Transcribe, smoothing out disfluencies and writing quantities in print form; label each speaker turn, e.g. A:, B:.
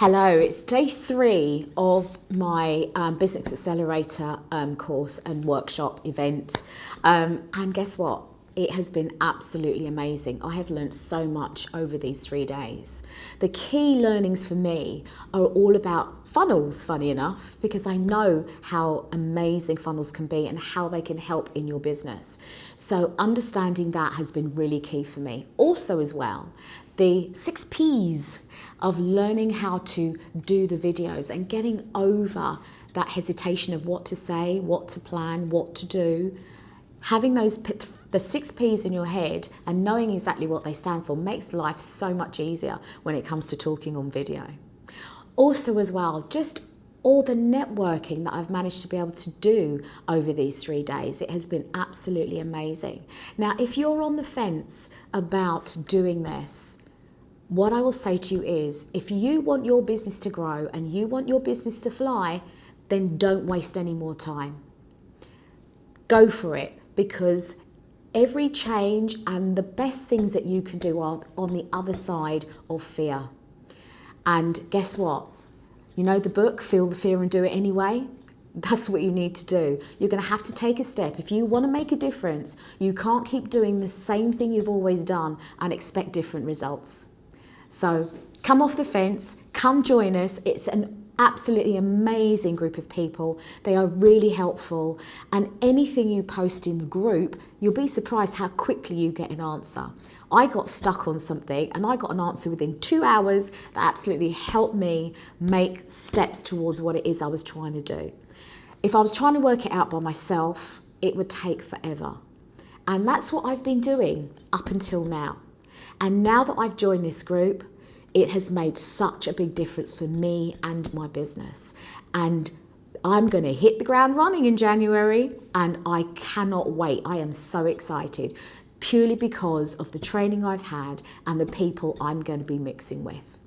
A: Hello, it's day 3 of my Business Accelerator course and workshop event. And guess what? It has been absolutely amazing. I have learned so much over these 3 days. The key learnings for me are all about funnels, funny enough, because I know how amazing funnels can be and how they can help in your business. So understanding that has been really key for me. Also as well, the 6 P's of learning how to do the videos and getting over that hesitation of what to say, what to plan, what to do. Having the 6 P's in your head and knowing exactly what they stand for makes life so much easier when it comes to talking on video. Also as well, just all the networking that I've managed to be able to do over these 3 days. It has been absolutely amazing. Now, if you're on the fence about doing this, what I will say to you is, if you want your business to grow and you want your business to fly, then don't waste any more time. Go for it, because every change and the best things that you can do are on the other side of fear. And guess what? You know the book, Feel the Fear and Do It Anyway? That's what you need to do. You're going to have to take a step. If you want to make a difference, you can't keep doing the same thing you've always done and expect different results. So come off the fence, come join us. It's an absolutely amazing group of people. They are really helpful, and anything you post in the group, you'll be surprised how quickly you get an answer. I got stuck on something and I got an answer within 2 hours that absolutely helped me make steps towards what it is I was trying to do. If I was trying to work it out by myself, it would take forever. And that's what I've been doing up until now. And now that I've joined this group, it has made such a big difference for me and my business. And I'm going to hit the ground running in January, and I cannot wait. I am so excited, purely because of the training I've had and the people I'm going to be mixing with.